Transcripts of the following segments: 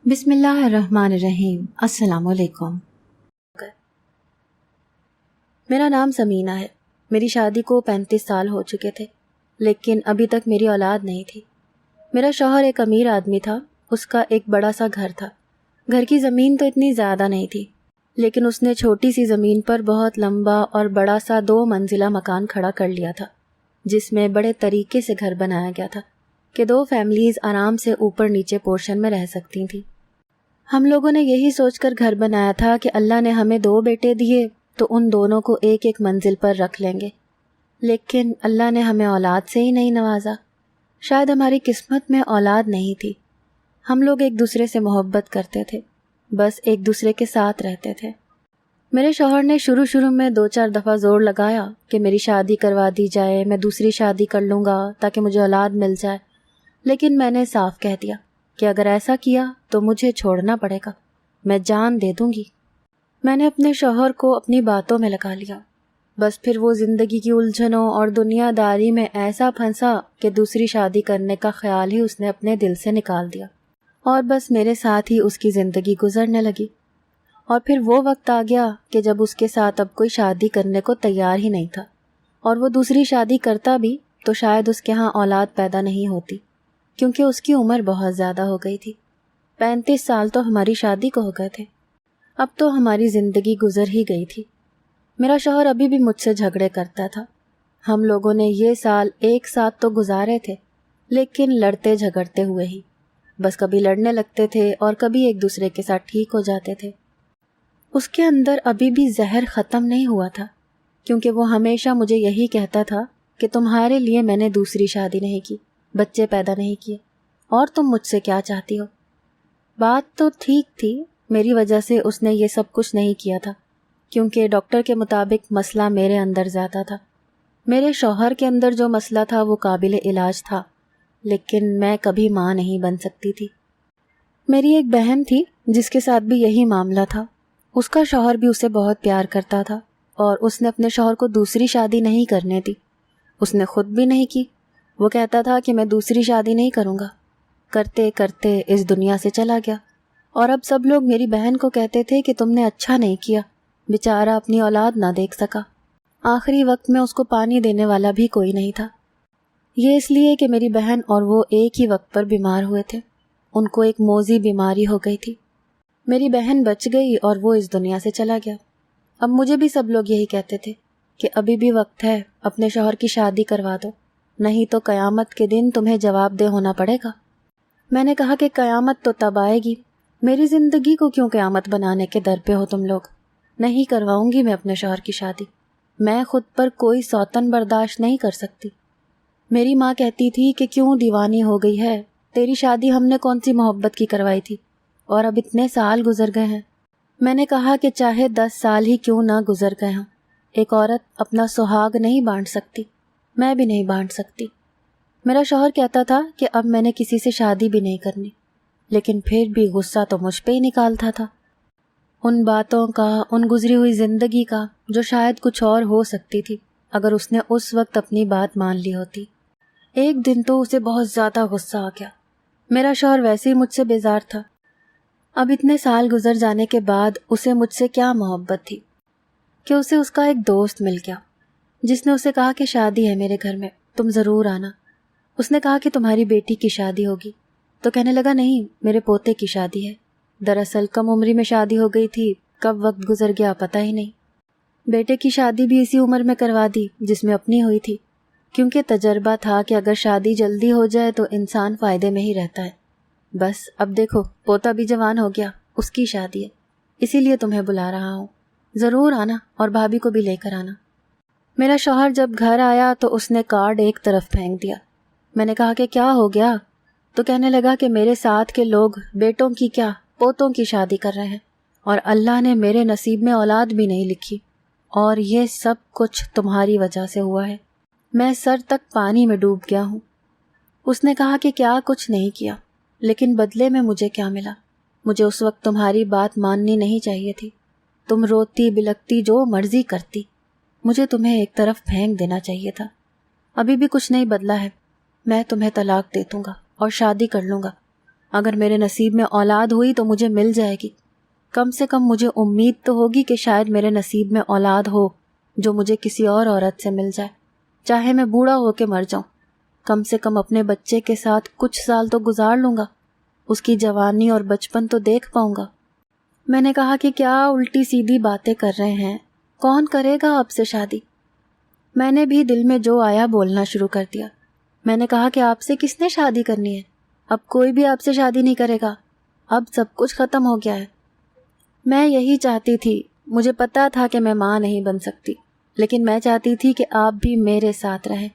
بسم اللہ الرحمن الرحیم۔ السلام علیکم۔ میرا نام سمینہ ہے۔ میری شادی کو 35 سال ہو چکے تھے، لیکن ابھی تک میری اولاد نہیں تھی۔ میرا شوہر ایک امیر آدمی تھا، اس کا ایک بڑا سا گھر تھا۔ گھر کی زمین تو اتنی زیادہ نہیں تھی، لیکن اس نے چھوٹی سی زمین پر بہت لمبا اور بڑا سا 2 منزلہ مکان کھڑا کر لیا تھا، جس میں بڑے طریقے سے گھر بنایا گیا تھا کہ 2 فیملیز آرام سے اوپر نیچے پورشن میں رہ سکتی تھیں۔ ہم لوگوں نے یہی سوچ کر گھر بنایا تھا کہ اللہ نے ہمیں 2 بیٹے دیے تو ان دونوں کو ایک ایک منزل پر رکھ لیں گے، لیکن اللہ نے ہمیں اولاد سے ہی نہیں نوازا۔ شاید ہماری قسمت میں اولاد نہیں تھی۔ ہم لوگ ایک دوسرے سے محبت کرتے تھے، بس ایک دوسرے کے ساتھ رہتے تھے۔ میرے شوہر نے شروع میں 2-4 دفعہ زور لگایا کہ میری شادی کروا دی جائے، میں دوسری شادی کر لوں گا تاکہ مجھے اولاد مل جائے، لیکن میں نے صاف کہہ دیا کہ اگر ایسا کیا تو مجھے چھوڑنا پڑے گا، میں جان دے دوں گی۔ میں نے اپنے شوہر کو اپنی باتوں میں لگا لیا، بس پھر وہ زندگی کی الجھنوں اور دنیا داری میں ایسا پھنسا کہ دوسری شادی کرنے کا خیال ہی اس نے اپنے دل سے نکال دیا، اور بس میرے ساتھ ہی اس کی زندگی گزرنے لگی۔ اور پھر وہ وقت آ گیا کہ جب اس کے ساتھ اب کوئی شادی کرنے کو تیار ہی نہیں تھا، اور وہ دوسری شادی کرتا بھی تو شاید اس کے ہاں اولاد پیدا نہیں ہوتی، کیونکہ اس کی عمر بہت زیادہ ہو گئی تھی۔ 35 سال تو ہماری شادی کو ہو گئے تھے۔ اب تو ہماری زندگی گزر ہی گئی تھی۔ میرا شوہر ابھی بھی مجھ سے جھگڑے کرتا تھا۔ ہم لوگوں نے یہ سال ایک ساتھ تو گزارے تھے، لیکن لڑتے جھگڑتے ہوئے ہی، بس کبھی لڑنے لگتے تھے اور کبھی ایک دوسرے کے ساتھ ٹھیک ہو جاتے تھے۔ اس کے اندر ابھی بھی زہر ختم نہیں ہوا تھا، کیونکہ وہ ہمیشہ مجھے یہی کہتا تھا کہ تمہارے لیے میں نے دوسری شادی نہیں کی، بچے پیدا نہیں کیے، اور تم مجھ سے کیا چاہتی ہو؟ بات تو ٹھیک تھی، میری وجہ سے اس نے یہ سب کچھ نہیں کیا تھا، کیونکہ ڈاکٹر کے مطابق مسئلہ میرے اندر زیادہ تھا۔ میرے شوہر کے اندر جو مسئلہ تھا وہ قابل علاج تھا، لیکن میں کبھی ماں نہیں بن سکتی تھی۔ میری ایک بہن تھی جس کے ساتھ بھی یہی معاملہ تھا۔ اس کا شوہر بھی اسے بہت پیار کرتا تھا، اور اس نے اپنے شوہر کو دوسری شادی نہیں کرنے دی۔ اس نے خود بھی نہیں کی۔ وہ کہتا تھا کہ میں دوسری شادی نہیں کروں گا۔ کرتے کرتے اس دنیا سے چلا گیا، اور اب سب لوگ میری بہن کو کہتے تھے کہ تم نے اچھا نہیں کیا، بیچارہ اپنی اولاد نہ دیکھ سکا۔ آخری وقت میں اس کو پانی دینے والا بھی کوئی نہیں تھا۔ یہ اس لیے کہ میری بہن اور وہ ایک ہی وقت پر بیمار ہوئے تھے۔ ان کو ایک موذی بیماری ہو گئی تھی۔ میری بہن بچ گئی اور وہ اس دنیا سے چلا گیا۔ اب مجھے بھی سب لوگ یہی کہتے تھے کہ ابھی بھی وقت ہے، اپنے شوہر کی شادی کروا دو، نہیں تو قیامت کے دن تمہیں جواب دہ ہونا پڑے گا۔ میں نے کہا کہ قیامت تو تب آئے گی، میری زندگی کو کیوں قیامت بنانے کے در پہ ہو تم لوگ؟ نہیں کرواؤں گی میں اپنے شوہر کی شادی۔ میں خود پر کوئی سوتن برداشت نہیں کر سکتی۔ میری ماں کہتی تھی کہ کیوں دیوانی ہو گئی ہے، تیری شادی ہم نے کون سی محبت کی کروائی تھی، اور اب اتنے سال گزر گئے ہیں۔ میں نے کہا کہ چاہے 10 سال ہی کیوں نہ گزر گئے ہوں، ایک عورت اپنا سہاگ نہیں بانٹ سکتی، میں بھی نہیں بانٹ سکتی۔ میرا شوہر کہتا تھا کہ اب میں نے کسی سے شادی بھی نہیں کرنی، لیکن پھر بھی غصہ تو مجھ پہ ہی نکالتا تھا، ان باتوں کا، ان گزری ہوئی زندگی کا، جو شاید کچھ اور ہو سکتی تھی اگر اس نے اس وقت اپنی بات مان لی ہوتی۔ ایک دن تو اسے بہت زیادہ غصہ آ گیا۔ میرا شوہر ویسے ہی مجھ سے بیزار تھا۔ اب اتنے سال گزر جانے کے بعد اسے مجھ سے کیا محبت تھی کہ اسے اس کا ایک دوست مل گیا، جس نے اسے کہا کہ شادی ہے میرے گھر میں، تم ضرور آنا۔ اس نے کہا کہ تمہاری بیٹی کی شادی ہوگی، تو کہنے لگا نہیں، میرے پوتے کی شادی ہے۔ دراصل کم عمری میں شادی ہو گئی تھی، کب وقت گزر گیا پتہ ہی نہیں۔ بیٹے کی شادی بھی اسی عمر میں کروا دی جس میں اپنی ہوئی تھی، کیونکہ تجربہ تھا کہ اگر شادی جلدی ہو جائے تو انسان فائدے میں ہی رہتا ہے۔ بس اب دیکھو، پوتا بھی جوان ہو گیا، اس کی شادی ہے، اسی لیے تمہیں بلا رہا ہوں، ضرور آنا، اور بھابھی کو بھی لے کر آنا۔ میرا شوہر جب گھر آیا تو اس نے کارڈ ایک طرف پھینک دیا۔ میں نے کہا کہ کیا ہو گیا؟ تو کہنے لگا کہ میرے ساتھ کے لوگ بیٹوں کی کیا، پوتوں کی شادی کر رہے ہیں، اور اللہ نے میرے نصیب میں اولاد بھی نہیں لکھی، اور یہ سب کچھ تمہاری وجہ سے ہوا ہے۔ میں سر تک پانی میں ڈوب گیا ہوں۔ اس نے کہا کہ کیا کچھ نہیں کیا، لیکن بدلے میں مجھے کیا ملا؟ مجھے اس وقت تمہاری بات ماننی نہیں چاہیے تھی، تم روتی بلکتی جو مرضی کرتی، مجھے تمہیں ایک طرف پھینک دینا چاہیے تھا۔ ابھی بھی کچھ نہیں بدلا ہے، میں تمہیں طلاق دے دوں گا اور شادی کر لوں گا، اگر میرے نصیب میں اولاد ہوئی تو مجھے مل جائے گی، کم سے کم مجھے امید تو ہوگی کہ شاید میرے نصیب میں اولاد ہو جو مجھے کسی اور عورت سے مل جائے، چاہے میں بوڑھا ہو کے مر جاؤں، کم سے کم اپنے بچے کے ساتھ کچھ سال تو گزار لوں گا، اس کی جوانی اور بچپن تو دیکھ پاؤں گا۔ میں نے کہا کہ کیا الٹی سیدھی باتیں کر رہے ہیں، کون کرے گا آپ سے شادی؟ میں نے بھی دل میں جو آیا بولنا شروع کر دیا۔ میں نے کہا کہ آپ سے کس نے شادی کرنی ہے؟ اب کوئی بھی آپ سے شادی نہیں کرے گا، اب سب کچھ ختم ہو گیا ہے۔ میں یہی چاہتی تھی، مجھے پتا تھا کہ میں ماں نہیں بن سکتی، لیکن میں چاہتی تھی کہ آپ بھی میرے ساتھ رہیں۔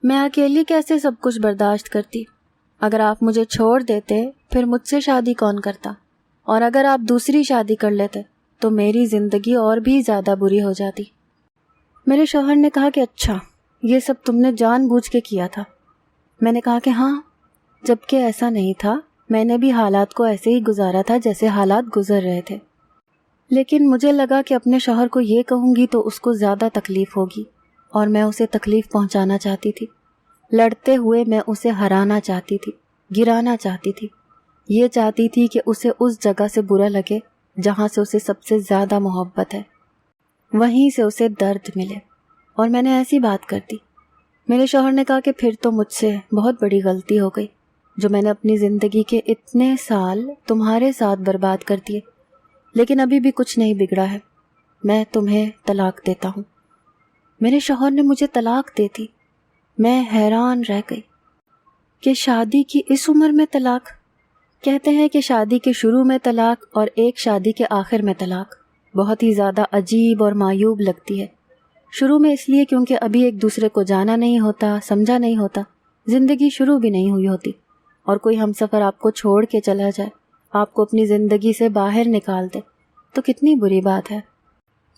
میں اکیلی کیسے سب کچھ برداشت کرتی؟ اگر آپ مجھے چھوڑ دیتے پھر مجھ سے شادی کون کرتا؟ اور اگر آپ دوسری شادی کر لیتے تو میری زندگی اور بھی زیادہ بری ہو جاتی۔ میرے شوہر نے کہا کہ اچھا، یہ سب تم نے جان بوجھ کے کیا تھا۔ میں نے کہا کہ ہاں، جبکہ ایسا نہیں تھا، میں نے بھی حالات کو ایسے ہی گزارا تھا جیسے حالات گزر رہے تھے، لیکن مجھے لگا کہ اپنے شوہر کو یہ کہوں گی تو اس کو زیادہ تکلیف ہوگی، اور میں اسے تکلیف پہنچانا چاہتی تھی۔ لڑتے ہوئے میں اسے ہرانا چاہتی تھی، گرانا چاہتی تھی، یہ چاہتی تھی کہ اسے اس جگہ سے برا لگے جہاں سے اسے سب سے زیادہ محبت ہے، وہیں سے اسے درد ملے، اور میں نے ایسی بات کر دی۔ میرے شوہر نے کہا کہ پھر تو مجھ سے بہت بڑی غلطی ہو گئی جو میں نے اپنی زندگی کے اتنے سال تمہارے ساتھ برباد کر دیے، لیکن ابھی بھی کچھ نہیں بگڑا ہے، میں تمہیں طلاق دیتا ہوں۔ میرے شوہر نے مجھے طلاق دے دی۔ میں حیران رہ گئی کہ شادی کی اس عمر میں طلاق؟ کہتے ہیں کہ شادی کے شروع میں طلاق اور ایک شادی کے آخر میں طلاق بہت ہی زیادہ عجیب اور معیوب لگتی ہے۔ شروع میں اس لیے کیونکہ ابھی ایک دوسرے کو جانا نہیں ہوتا، سمجھا نہیں ہوتا، زندگی شروع بھی نہیں ہوئی ہوتی، اور کوئی ہمسفر آپ کو چھوڑ کے چلا جائے، آپ کو اپنی زندگی سے باہر نکال دے تو کتنی بری بات ہے۔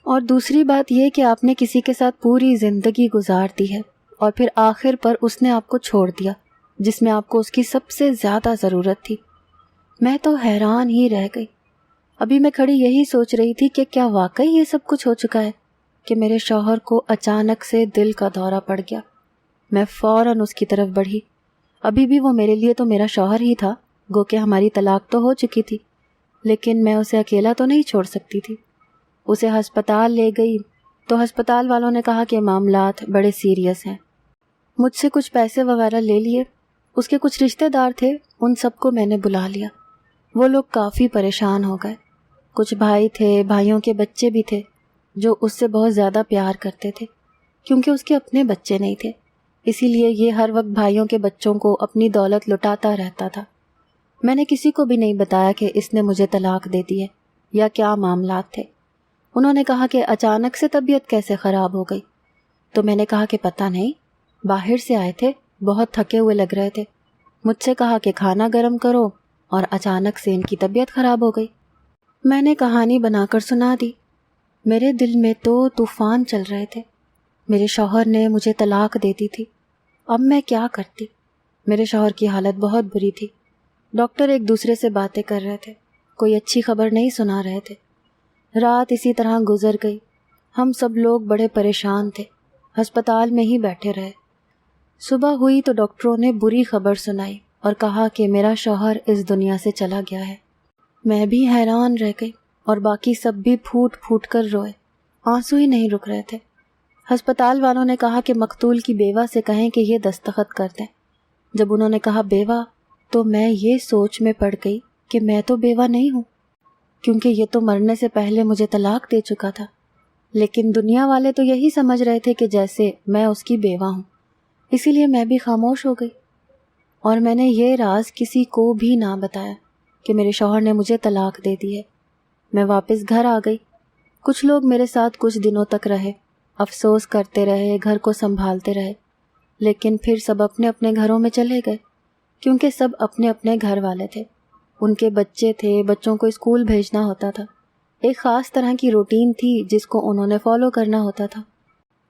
اور دوسری بات یہ کہ آپ نے کسی کے ساتھ پوری زندگی گزار دی ہے اور پھر آخر پر اس نے آپ کو چھوڑ دیا جس میں آپ کو اس کی سب سے زیادہ ضرورت تھی۔ میں تو حیران ہی رہ گئی۔ ابھی میں کھڑی یہی سوچ رہی تھی کہ کیا واقعی یہ سب کچھ ہو چکا ہے کہ میرے شوہر کو اچانک سے دل کا دورہ پڑ گیا۔ میں فوراً اس کی طرف بڑھی۔ ابھی بھی وہ میرے لیے تو میرا شوہر ہی تھا، گو کہ ہماری طلاق تو ہو چکی تھی، لیکن میں اسے اکیلا تو نہیں چھوڑ سکتی تھی۔ اسے ہسپتال لے گئی تو ہسپتال والوں نے کہا کہ معاملات بڑے سیریس ہیں۔ مجھ سے کچھ پیسے وغیرہ لے لیے۔ اس کے کچھ رشتہ دار تھے، ان سب کو میں نے بلا لیا۔ وہ لوگ کافی پریشان ہو گئے۔ کچھ بھائی تھے، بھائیوں کے بچے بھی تھے جو اس سے بہت زیادہ پیار کرتے تھے، کیونکہ اس کے اپنے بچے نہیں تھے، اسی لیے یہ ہر وقت بھائیوں کے بچوں کو اپنی دولت لٹاتا رہتا تھا۔ میں نے کسی کو بھی نہیں بتایا کہ اس نے مجھے طلاق دے دی ہے یا کیا معاملات تھے۔ انہوں نے کہا کہ اچانک سے طبیعت کیسے خراب ہو گئی؟ تو میں نے کہا کہ پتہ نہیں، باہر سے آئے تھے، بہت تھکے ہوئے لگ رہے تھے، مجھ سے کہا کہ کھانا گرم کرو اور اچانک سے ان کی طبیعت خراب ہو گئی۔ میں نے کہانی بنا کر سنا دی۔ میرے دل میں تو طوفان چل رہے تھے۔ میرے شوہر نے مجھے طلاق دے دی تھی، اب میں کیا کرتی؟ میرے شوہر کی حالت بہت بری تھی، ڈاکٹر ایک دوسرے سے باتیں کر رہے تھے، کوئی اچھی خبر نہیں سنا رہے تھے۔ رات اسی طرح گزر گئی، ہم سب لوگ بڑے پریشان تھے، ہسپتال میں ہی بیٹھے رہے۔ صبح ہوئی تو ڈاکٹروں نے بری خبر سنائی اور کہا کہ میرا شوہر اس دنیا سے چلا گیا ہے۔ میں بھی حیران رہ گئی اور باقی سب بھی پھوٹ پھوٹ کر روئے، آنسو ہی نہیں رک رہے تھے۔ ہسپتال والوں نے کہا کہ مقتول کی بیوہ سے کہیں کہ یہ دستخط کر دیں۔ جب انہوں نے کہا بیوہ، تو میں یہ سوچ میں پڑ گئی کہ میں تو بیوہ نہیں ہوں، کیونکہ یہ تو مرنے سے پہلے مجھے طلاق دے چکا تھا، لیکن دنیا والے تو یہی سمجھ رہے تھے کہ جیسے میں اس کی بیوہ ہوں، اسی لیے میں بھی خاموش ہو گئی، اور میں نے یہ راز کسی کو بھی نہ بتایا کہ میرے شوہر نے مجھے طلاق دے دی ہے۔ میں واپس گھر آ گئی۔ کچھ لوگ میرے ساتھ کچھ دنوں تک رہے، افسوس کرتے رہے، گھر کو سنبھالتے رہے، لیکن پھر سب اپنے اپنے گھروں میں چلے گئے، کیونکہ سب اپنے اپنے گھر والے تھے، ان کے بچے تھے، بچوں کو اسکول بھیجنا ہوتا تھا، ایک خاص طرح کی روٹین تھی جس کو انہوں نے فالو کرنا ہوتا تھا۔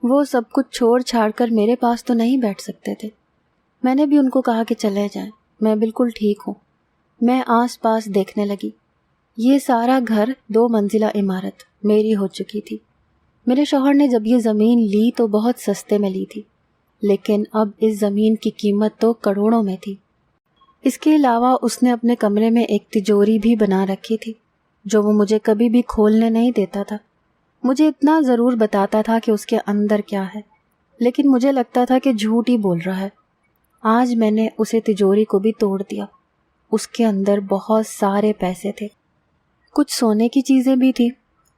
وہ سب کچھ چھوڑ چھاڑ کر میرے پاس تو نہیں بیٹھ سکتے تھے۔ میں نے بھی ان کو کہا کہ چلے جائیں، میں بالکل ٹھیک ہوں۔ میں آس پاس دیکھنے لگی۔ یہ سارا گھر 2 منزلہ عمارت میری ہو چکی تھی۔ میرے شوہر نے جب یہ زمین لی تو بہت سستے میں لی تھی، لیکن اب اس زمین کی قیمت تو کروڑوں میں تھی۔ اس کے علاوہ اس نے اپنے کمرے میں ایک تجوری بھی بنا رکھی تھی جو وہ مجھے کبھی بھی کھولنے نہیں دیتا تھا۔ مجھے اتنا ضرور بتاتا تھا کہ اس کے اندر کیا ہے، لیکن مجھے لگتا تھا کہ جھوٹ ہی بول رہا ہے۔ آج میں نے اسے تجوری کو بھی توڑ دیا۔ اس کے اندر بہت سارے پیسے تھے، کچھ سونے کی چیزیں بھی تھی،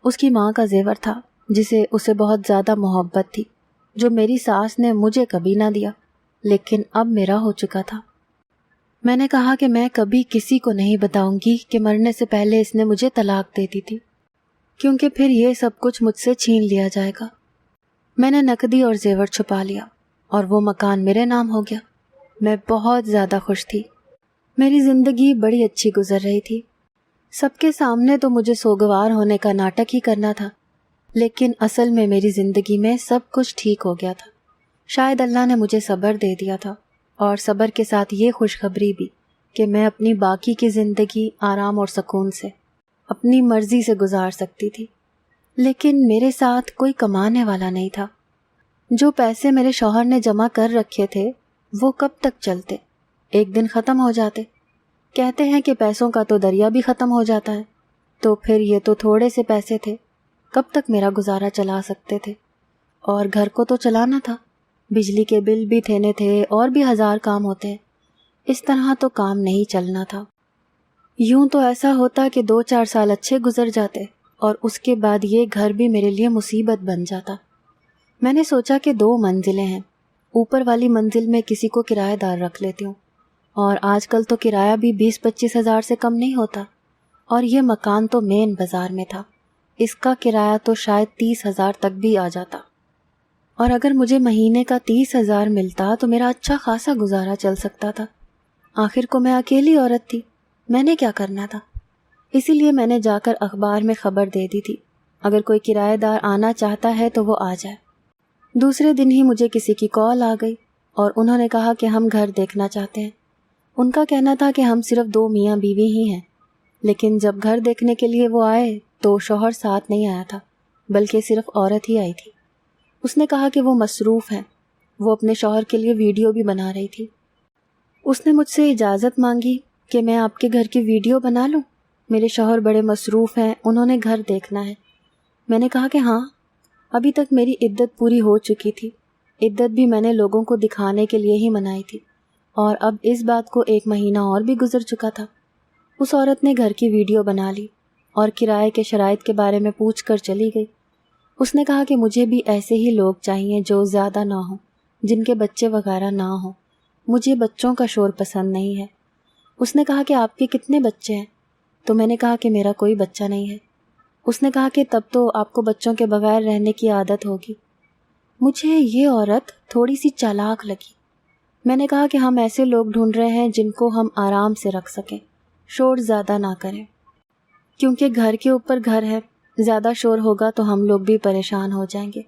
اس کی ماں کا زیور تھا جسے اسے بہت زیادہ محبت تھی، جو میری ساس نے مجھے کبھی نہ دیا، لیکن اب میرا ہو چکا تھا۔ میں نے کہا کہ میں کبھی کسی کو نہیں بتاؤں گی کہ مرنے سے پہلے اس نے مجھے طلاق دے دی تھی، کیونکہ پھر یہ سب کچھ مجھ سے چھین لیا جائے گا۔ میں نے نقدی اور زیور چھپا لیا اور وہ مکان میرے نام ہو گیا۔ میں بہت زیادہ خوش تھی، میری زندگی بڑی اچھی گزر رہی تھی۔ سب کے سامنے تو مجھے سوگوار ہونے کا ناٹک ہی کرنا تھا، لیکن اصل میں میری زندگی میں سب کچھ ٹھیک ہو گیا تھا۔ شاید اللہ نے مجھے صبر دے دیا تھا، اور صبر کے ساتھ یہ خوشخبری بھی کہ میں اپنی باقی کی زندگی آرام اور سکون سے اپنی مرضی سے گزار سکتی تھی۔ لیکن میرے ساتھ کوئی کمانے والا نہیں تھا۔ جو پیسے میرے شوہر نے جمع کر رکھے تھے وہ کب تک چلتے؟ ایک دن ختم ہو جاتے۔ کہتے ہیں کہ پیسوں کا تو دریا بھی ختم ہو جاتا ہے، تو پھر یہ تو تھوڑے سے پیسے تھے، کب تک میرا گزارا چلا سکتے تھے؟ اور گھر کو تو چلانا تھا، بجلی کے بل بھی دینے تھے، اور بھی ہزار کام ہوتے ہیں۔ اس طرح تو کام نہیں چلنا تھا۔ یوں تو ایسا ہوتا کہ 2-4 سال اچھے گزر جاتے، اور اس کے بعد یہ گھر بھی میرے لیے مصیبت بن جاتا۔ میں نے سوچا کہ 2 منزلیں ہیں، اوپر والی منزل میں کسی کو کرایہ دار رکھ لیتی ہوں، اور آج کل تو کرایہ بھی 20-25 ہزار سے کم نہیں ہوتا، اور یہ مکان تو مین بازار میں تھا، اس کا کرایہ تو شاید 30 ہزار تک بھی آ جاتا، اور اگر مجھے مہینے کا 30 ہزار ملتا تو میرا اچھا خاصا گزارا چل سکتا تھا۔ آخر کو میں اکیلی عورت تھی، میں نے کیا کرنا تھا؟ اسی لیے میں نے جا کر اخبار میں خبر دے دی تھی، اگر کوئی کرایہ دار آنا چاہتا ہے تو وہ آ جائے۔ دوسرے دن ہی مجھے کسی کی کال آ گئی، اور انہوں نے کہا کہ ہم گھر دیکھنا چاہتے ہیں۔ ان کا کہنا تھا کہ ہم صرف 2 میاں بیوی ہی ہیں، لیکن جب گھر دیکھنے کے لیے وہ آئے تو شوہر ساتھ نہیں آیا تھا، بلکہ صرف عورت ہی آئی تھی۔ اس نے کہا کہ وہ مصروف ہیں، وہ اپنے شوہر کے لیے ویڈیو بھی بنا رہی تھی۔ اس نے مجھ سے اجازت مانگی کہ میں آپ کے گھر کی ویڈیو بنا لوں، میرے شوہر بڑے مصروف ہیں، انہوں نے گھر دیکھنا ہے۔ میں نے کہا کہ ہاں، ابھی تک میری عدت پوری ہو چکی تھی، عدت بھی میں نے لوگوں کو دکھانے کے لیے ہی منائی تھی، اور اب اس بات کو 1 مہینہ اور بھی گزر چکا تھا۔ اس عورت نے گھر کی ویڈیو بنا لی اور کرائے کے شرائط کے بارے میں پوچھ کر چلی گئی۔ اس نے کہا کہ مجھے بھی ایسے ہی لوگ چاہیے جو زیادہ نہ ہوں، جن کے بچے وغیرہ نہ ہوں، مجھے بچوں کا شور پسند نہیں ہے۔ اس نے کہا کہ آپ کے کتنے بچے ہیں؟ تو میں نے کہا کہ میرا کوئی بچہ نہیں ہے۔ اس نے کہا کہ تب تو آپ کو بچوں کے بغیر رہنے کی عادت ہوگی۔ مجھے یہ عورت تھوڑی سی چالاک لگی۔ میں نے کہا کہ ہم ایسے لوگ ڈھونڈ رہے ہیں جن کو ہم آرام سے رکھ سکیں، شور زیادہ نہ کریں، کیونکہ گھر کے اوپر گھر ہے، زیادہ شور ہوگا تو ہم لوگ بھی پریشان ہو جائیں گے۔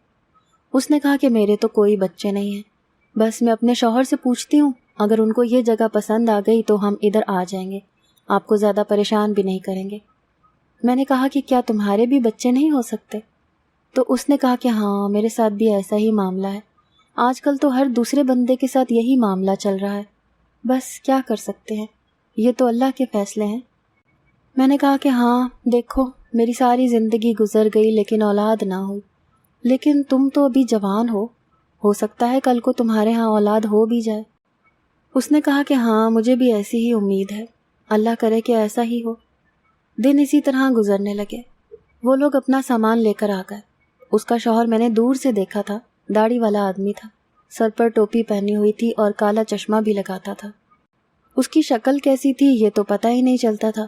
اس نے کہا کہ میرے تو کوئی بچے نہیں ہیں، بس میں اپنے شوہر سے پوچھتی ہوں، اگر ان کو یہ جگہ پسند آ گئی تو ہم ادھر آ جائیں گے، آپ کو زیادہ پریشان بھی نہیں کریں گے۔ میں نے کہا کہ کیا تمہارے بھی بچے نہیں ہو سکتے؟ تو اس نے کہا کہ ہاں، میرے ساتھ بھی ایسا ہی معاملہ ہے، آج کل تو ہر دوسرے بندے کے ساتھ یہی معاملہ چل رہا ہے، بس کیا کر سکتے ہیں، یہ تو اللہ کے فیصلے ہیں۔ میں نے کہا کہ ہاں دیکھو، میری ساری زندگی گزر گئی لیکن اولاد نہ ہوئی، لیکن تم تو ابھی جوان ہو سکتا ہے کل کو تمہارے ہاں اولاد ہو بھی جائے۔ اس نے کہا کہ ہاں، مجھے بھی ایسی ہی امید ہے، اللہ کرے کہ ایسا ہی ہو۔ دن اسی طرح گزرنے لگے۔ وہ لوگ اپنا سامان لے کر آ گئے۔ اس کا شوہر میں نے دور سے دیکھا تھا، داڑھی والا آدمی تھا، سر پر ٹوپی پہنی ہوئی تھی اور کالا چشمہ بھی لگاتا تھا۔ اس کی شکل کیسی تھی یہ تو پتہ ہی نہیں چلتا تھا،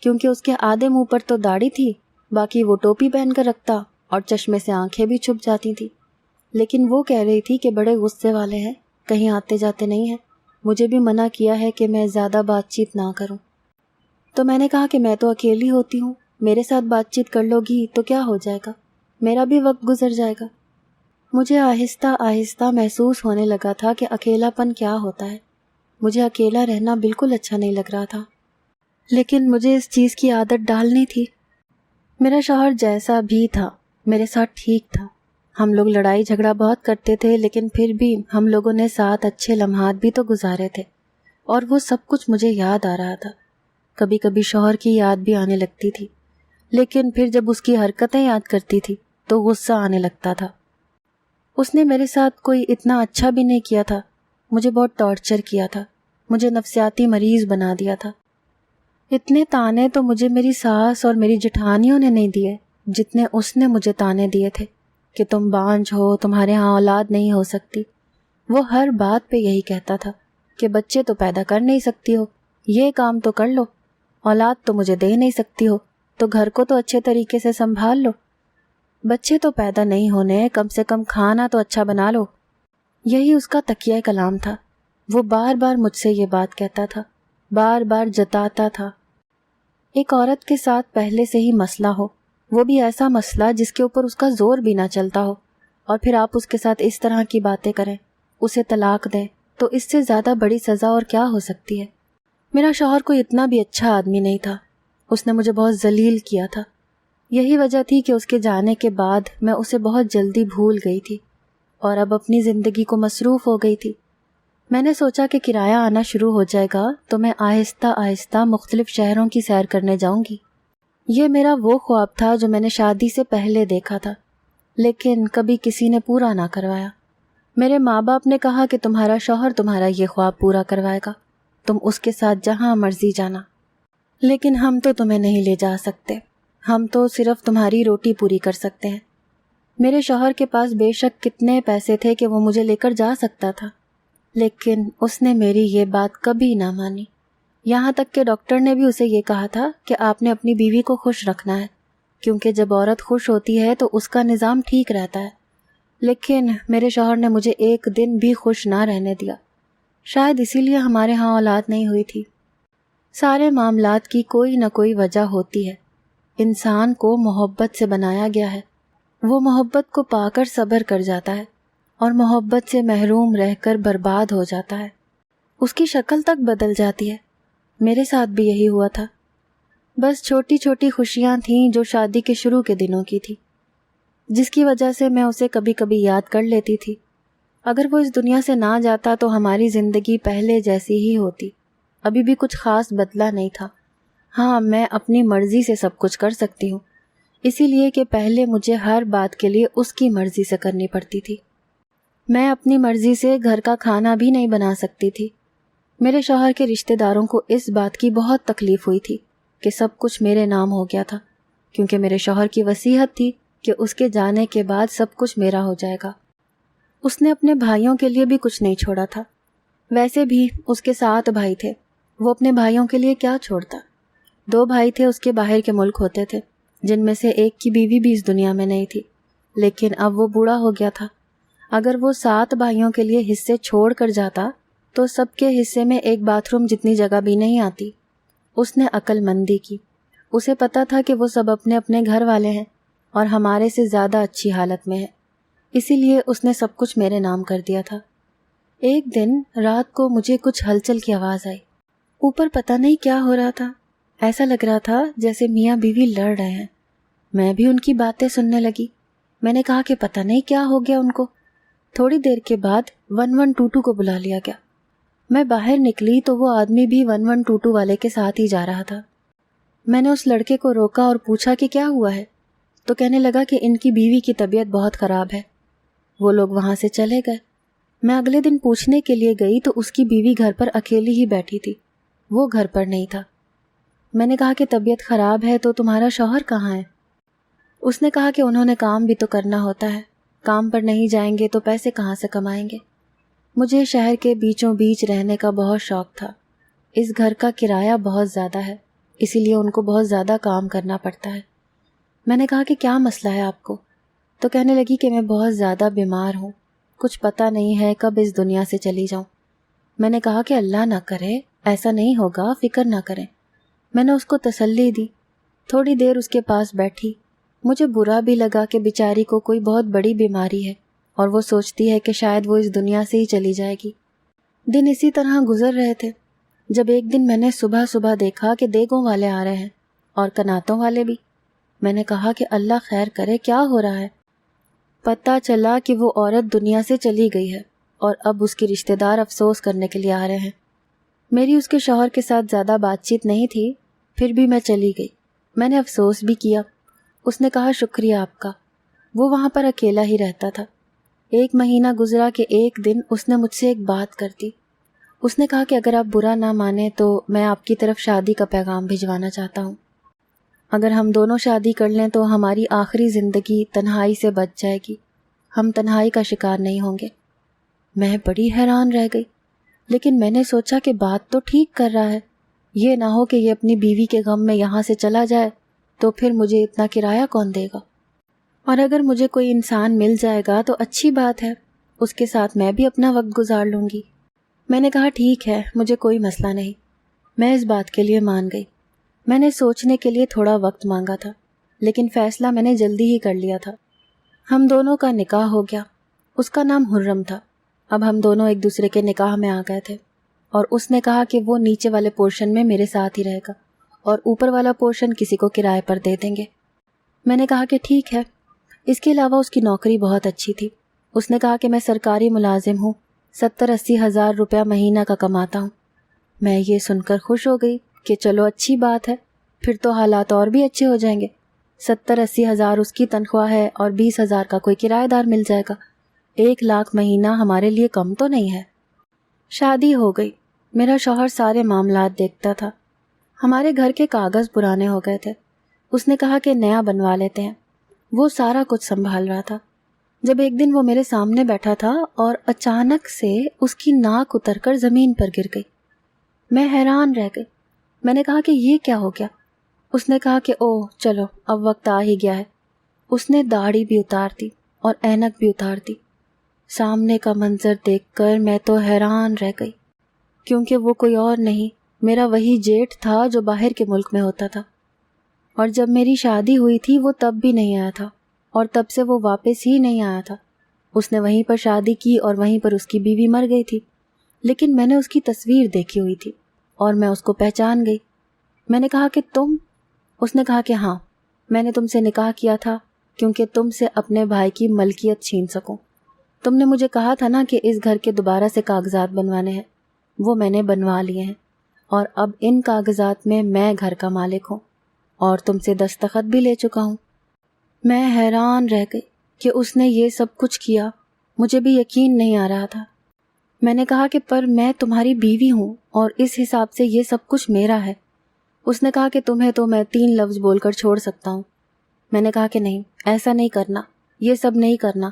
کیونکہ اس کے آدھے منہ پر تو داڑھی تھی، باقی وہ ٹوپی پہن کر رکھتا اور چشمے سے آنکھیں بھی چھپ جاتی تھیں۔ لیکن وہ کہہ رہی تھی کہ بڑے غصے والے ہیں، کہیں آتے جاتے نہیں ہیں، مجھے بھی منع کیا ہے کہ میں زیادہ بات چیت نہ کروں۔ تو میں نے کہا کہ میں تو اکیلی ہوتی ہوں، میرے ساتھ بات چیت کر لو گی تو کیا ہو جائے گا، میرا بھی وقت گزر جائے گا۔ مجھے آہستہ آہستہ محسوس ہونے لگا تھا کہ اکیلا پن کیا ہوتا ہے۔ مجھے اکیلا رہنا بالکل اچھا نہیں لگ رہا تھا، لیکن مجھے اس چیز کی عادت ڈالنی تھی۔ میرا شوہر جیسا بھی تھا میرے ساتھ ٹھیک تھا، ہم لوگ لڑائی جھگڑا بہت کرتے تھے، لیکن پھر بھی ہم لوگوں نے ساتھ اچھے لمحات بھی تو گزارے تھے۔ اور وہ سب کچھ مجھے یاد آ رہا تھا۔ کبھی کبھی شوہر کی یاد بھی آنے لگتی تھی، لیکن پھر جب اس کی حرکتیں یاد کرتی تھی تو غصہ آنے لگتا تھا۔ اس نے میرے ساتھ کوئی اتنا اچھا بھی نہیں کیا تھا، مجھے بہت ٹارچر کیا تھا، مجھے نفسیاتی مریض بنا دیا تھا۔ اتنے تانے تو مجھے میری ساس اور میری جٹھانیوں نے نہیں دیے جتنے اس نے مجھے تانے دیے تھے کہ تم بانجھ ہو، تمہارے ہاں اولاد نہیں ہو سکتی۔ وہ ہر بات پہ یہی کہتا تھا کہ بچے تو پیدا کر نہیں سکتی ہو، یہ کام تو کر لو، اولاد تو مجھے دے نہیں سکتی ہو تو گھر کو تو اچھے طریقے سے سنبھال لو، بچے تو پیدا نہیں ہونے، کم سے کم کھانا تو اچھا بنا لو۔ یہی اس کا تکیہ کلام تھا۔ وہ بار بار مجھ سے یہ بات کہتا تھا، بار بار جتاتا تھا۔ ایک عورت کے ساتھ پہلے سے ہی مسئلہ ہو، وہ بھی ایسا مسئلہ جس کے اوپر اس کا زور بھی نہ چلتا ہو، اور پھر آپ اس کے ساتھ اس طرح کی باتیں کریں، اسے طلاق دیں، تو اس سے زیادہ بڑی سزا اور کیا ہو سکتی ہے؟ میرا شوہر کوئی اتنا بھی اچھا آدمی نہیں تھا، اس نے مجھے بہت ذلیل کیا تھا۔ یہی وجہ تھی کہ اس کے جانے کے بعد میں اسے بہت جلدی بھول گئی تھی اور اب اپنی زندگی کو مصروف ہو گئی تھی۔ میں نے سوچا کہ کرایہ آنا شروع ہو جائے گا تو میں آہستہ آہستہ مختلف شہروں کی سیر کرنے جاؤں گی۔ یہ میرا وہ خواب تھا جو میں نے شادی سے پہلے دیکھا تھا، لیکن کبھی کسی نے پورا نہ کروایا۔ میرے ماں باپ نے کہا کہ تمہارا شوہر تمہارا یہ خواب پورا کروائے گا، تم اس کے ساتھ جہاں مرضی جانا، لیکن ہم تو تمہیں نہیں لے جا سکتے، ہم تو صرف تمہاری روٹی پوری کر سکتے ہیں۔ میرے شوہر کے پاس بے شک کتنے پیسے تھے کہ وہ مجھے لے کر جا سکتا تھا، لیکن اس نے میری یہ بات کبھی نہ مانی۔ یہاں تک کہ ڈاکٹر نے بھی اسے یہ کہا تھا کہ آپ نے اپنی بیوی کو خوش رکھنا ہے، کیونکہ جب عورت خوش ہوتی ہے تو اس کا نظام ٹھیک رہتا ہے۔ لیکن میرے شوہر نے مجھے ایک دن بھی خوش نہ رہنے دیا، شاید اسی لیے ہمارے ہاں اولاد نہیں ہوئی تھی۔ سارے معاملات کی کوئی نہ کوئی وجہ ہوتی ہے۔ انسان کو محبت سے بنایا گیا ہے، وہ محبت کو پا کر صبر کر جاتا ہے اور محبت سے محروم رہ کر برباد ہو جاتا ہے، اس کی شکل تک بدل جاتی ہے۔ میرے ساتھ بھی یہی ہوا تھا، بس چھوٹی چھوٹی خوشیاں تھیں جو شادی کے شروع کے دنوں کی تھی، جس کی وجہ سے میں اسے کبھی کبھی یاد کر لیتی تھی۔ اگر وہ اس دنیا سے نہ جاتا تو ہماری زندگی پہلے جیسی ہی ہوتی، ابھی بھی کچھ خاص بدلا نہیں تھا۔ ہاں، میں اپنی مرضی سے سب کچھ کر سکتی ہوں، اسی لیے کہ پہلے مجھے ہر بات کے لیے اس کی مرضی سے کرنی پڑتی تھی۔ میں اپنی مرضی سے گھر کا کھانا بھی نہیں بنا سکتی تھی۔ میرے شوہر کے رشتہ داروں کو اس بات کی بہت تکلیف ہوئی تھی کہ سب کچھ میرے نام ہو گیا تھا، کیونکہ میرے شوہر کی وصیت تھی کہ اس کے جانے کے بعد سب کچھ میرا ہو جائے گا۔ اس نے اپنے بھائیوں کے لیے بھی کچھ نہیں چھوڑا تھا، ویسے بھی اس کے 7 بھائی تھے، وہ اپنے بھائیوں کے لیے کیا چھوڑتا؟ 2 بھائی تھے اس کے باہر کے ملک ہوتے تھے، جن میں سے ایک کی بیوی بھی اس دنیا میں نہیں تھی، لیکن اب وہ بوڑھا ہو گیا تھا۔ اگر وہ 7 بھائیوں کے لیے حصے چھوڑ کر جاتا تو سب کے حصے میں ایک باتھ روم جتنی جگہ بھی نہیں آتی۔ اس نے عقل مندی کی، اسے پتا تھا کہ وہ سب اپنے اپنے گھر والے ہیں اور ہمارے سے زیادہ اچھی حالت میں ہیں، اسی لیے اس نے سب کچھ میرے نام کر دیا تھا۔ ایک دن رات کو مجھے کچھ ہلچل کی آواز آئی، اوپر پتہ نہیں کیا ہو رہا تھا، ایسا لگ رہا تھا جیسے میاں بیوی لڑ رہے ہیں۔ میں بھی ان کی باتیں سننے لگی۔ میں نے کہا کہ پتہ نہیں کیا ہو گیا ان کو۔ تھوڑی دیر کے بعد 1122 کو بلا لیا گیا۔ میں باہر نکلی تو وہ آدمی بھی 1122 والے کے ساتھ ہی جا رہا تھا۔ میں نے اس لڑکے کو روکا اور پوچھا کہ کیا ہوا ہے، تو کہنے لگا کہ ان کی بیوی کی طبیعت بہت خراب ہے۔ وہ لوگ وہاں سے چلے گئے۔ میں اگلے دن پوچھنے کے لیے گئی تو اس کی بیوی گھر پر اکیلی ہی بیٹھی تھی، وہ گھر پر نہیں تھا۔ میں نے کہا کہ طبیعت خراب ہے تو تمہارا شوہر کہاں ہے؟ اس نے کہا کہ انہوں نے کام بھی تو کرنا ہوتا ہے، کام پر نہیں جائیں گے تو پیسے کہاں سے کمائیں گے۔ مجھے شہر کے بیچوں بیچ رہنے کا بہت شوق تھا۔ اس گھر کا کرایہ بہت زیادہ ہے، اسی لیے ان کو بہت زیادہ کام کرنا پڑتا ہے۔ میں نے کہا کہ کیا مسئلہ ہے آپ کو؟ تو کہنے لگی کہ میں بہت زیادہ بیمار ہوں، کچھ پتہ نہیں ہے کب اس دنیا سے چلی جاؤں۔ میں نے کہا کہ اللہ نہ کرے، ایسا نہیں ہوگا، فکر نہ کریں۔ میں نے اس کو تسلی دی۔ تھوڑی دیر اس کے پاس بیٹھی۔ مجھے برا بھی لگا کہ بیچاری کو کوئی بہت بڑی بیماری ہے اور وہ سوچتی ہے کہ شاید وہ اس دنیا سے ہی چلی جائے گی۔ دن اسی طرح گزر رہے تھے جب ایک دن میں نے صبح صبح دیکھا کہ دیگوں والے آ رہے ہیں اور کناتوں والے بھی۔ میں نے کہا کہ اللہ خیر کرے، کیا ہو رہا ہے؟ پتہ چلا کہ وہ عورت دنیا سے چلی گئی ہے اور اب اس کے رشتہ دار افسوس کرنے کے لیے آ رہے ہیں۔ میری اس کے شوہر کے ساتھ زیادہ بات چیت نہیں تھی، پھر بھی میں چلی گئی۔ میں نے افسوس بھی کیا۔ اس نے کہا شکریہ آپ کا۔ وہ وہاں پر اکیلا ہی رہتا تھا۔ 1 مہینہ گزرا کہ ایک دن اس نے مجھ سے ایک بات کر دی۔ اس نے کہا کہ اگر آپ برا نہ مانیں تو میں آپ کی طرف شادی کا پیغام بھجوانا چاہتا ہوں۔ اگر ہم دونوں شادی کر لیں تو ہماری آخری زندگی تنہائی سے بچ جائے گی، ہم تنہائی کا شکار نہیں ہوں گے۔ میں بڑی حیران رہ گئی، لیکن میں نے سوچا کہ بات تو ٹھیک کر رہا ہے، یہ نہ ہو کہ یہ اپنی بیوی کے غم میں یہاں سے چلا جائے تو پھر مجھے اتنا کرایہ کون دے گا؟ اور اگر مجھے کوئی انسان مل جائے گا تو اچھی بات ہے، اس کے ساتھ میں بھی اپنا وقت گزار لوں گی۔ میں نے کہا ٹھیک ہے، مجھے کوئی مسئلہ نہیں۔ میں اس بات کے لیے مان گئی۔ میں نے سوچنے کے لیے تھوڑا وقت مانگا تھا، لیکن فیصلہ میں نے جلدی ہی کر لیا تھا۔ ہم دونوں کا نکاح ہو گیا۔ اس کا نام حرم تھا۔ اب ہم دونوں ایک دوسرے کے نکاح میں آ گئے تھے، اور اس نے کہا کہ وہ نیچے والے پورشن میں میرے ساتھ ہی رہے گا اور اوپر والا پورشن کسی کو کرائے پر دے دیں گے۔ میں نے کہا کہ ٹھیک ہے۔ اس کے علاوہ اس کی نوکری بہت اچھی تھی۔ اس نے کہا کہ میں سرکاری ملازم ہوں، 70-80 ہزار روپیہ مہینہ کا کماتا ہوں۔ میں یہ سن کر خوش ہو گئی کہ چلو اچھی بات ہے، پھر تو حالات اور بھی اچھے ہو جائیں گے۔ 70-80 ہزار اس کی تنخواہ ہے اور 20 ہزار کا کوئی کرایہ دار مل جائے گا۔ 1 لاکھ مہینہ ہمارے لیے کم تو نہیں ہے۔ شادی ہو گئی۔ میرا شوہر سارے معاملات دیکھتا تھا۔ ہمارے گھر کے کاغذ پرانے ہو گئے تھے۔ اس نے کہا کہ نیا بنوا لیتے ہیں۔ وہ سارا کچھ سنبھال رہا تھا۔ جب ایک دن وہ میرے سامنے بیٹھا تھا اور اچانک سے اس کی ناک اتر کر زمین پر گر گئی۔ میں حیران رہ گئی۔ میں نے کہا کہ یہ کیا ہو گیا؟ اس نے کہا کہ اوہ چلو اب وقت آ ہی گیا ہے۔ اس نے داڑھی بھی اتار دی اور اینک بھی اتار دی۔ سامنے کا منظر دیکھ کر میں تو حیران رہ گئی، کیونکہ وہ کوئی اور نہیں، میرا وہی جیٹھ تھا جو باہر کے ملک میں ہوتا تھا۔ اور جب میری شادی ہوئی تھی وہ تب بھی نہیں آیا تھا، اور تب سے وہ واپس ہی نہیں آیا تھا۔ اس نے وہیں پر شادی کی اور وہیں پر اس کی بیوی مر گئی تھی، لیکن میں نے اس کی تصویر دیکھی ہوئی تھی اور میں اس کو پہچان گئی۔ میں نے کہا کہ تم؟ اس نے کہا کہ ہاں، میں نے تم سے نکاح کیا تھا کیونکہ تم سے اپنے بھائی کی ملکیت چھین سکوں۔ تم نے مجھے کہا تھا نا کہ اس گھر کے دوبارہ سے کاغذات بنوانے ہیں، وہ میں نے بنوا لیے ہیں، اور اب ان کاغذات میں گھر کا مالک ہوں اور تم سے دستخط بھی لے چکا ہوں۔ میں حیران رہ گئی کہ اس نے یہ سب کچھ کیا، مجھے بھی یقین نہیں آ رہا تھا۔ میں نے کہا کہ پر میں تمہاری بیوی ہوں اور اس حساب سے یہ سب کچھ میرا ہے۔ اس نے کہا کہ تمہیں تو میں 3 لفظ بول کر چھوڑ سکتا ہوں۔ میں نے کہا کہ نہیں، ایسا نہیں کرنا، یہ سب نہیں کرنا۔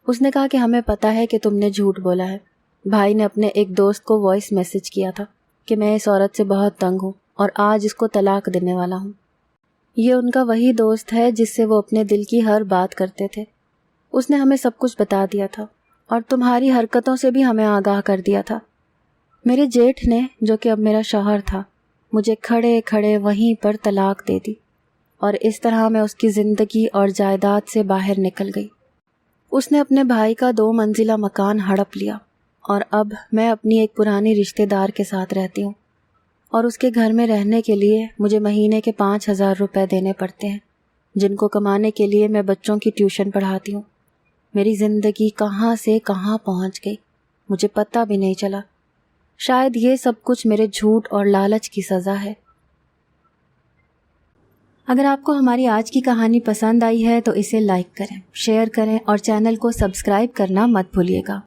اس نے کہا کہ ہمیں پتہ ہے کہ تم نے جھوٹ بولا ہے۔ بھائی نے اپنے ایک دوست کو وائس میسج کیا تھا کہ میں اس عورت سے بہت تنگ ہوں اور آج اس کو طلاق دینے والا ہوں۔ یہ ان کا وہی دوست ہے جس سے وہ اپنے دل کی ہر بات کرتے تھے۔ اس نے ہمیں سب کچھ بتا دیا تھا اور تمہاری حرکتوں سے بھی ہمیں آگاہ کر دیا تھا۔ میرے جیٹھ نے، جو کہ اب میرا شوہر تھا، مجھے کھڑے کھڑے وہیں پر طلاق دے دی، اور اس طرح میں اس کی زندگی اور جائیداد سے باہر نکل گئی۔ اس نے اپنے بھائی کا 2 منزلہ مکان ہڑپ لیا، اور اب میں اپنی ایک پرانی رشتہ دار کے ساتھ رہتی ہوں، اور اس کے گھر میں رہنے کے لیے مجھے مہینے کے 5,000 روپے دینے پڑتے ہیں، جن کو کمانے کے لیے میں بچوں کی ٹیوشن پڑھاتی ہوں۔ میری زندگی کہاں سے کہاں پہنچ گئی، مجھے پتہ بھی نہیں چلا۔ شاید یہ سب کچھ میرے جھوٹ اور لالچ کی سزا ہے۔ اگر آپ کو ہماری آج کی کہانی پسند آئی ہے تو اسے لائک کریں، شیئر کریں اور چینل کو سبسکرائب کرنا مت بھولیے گا۔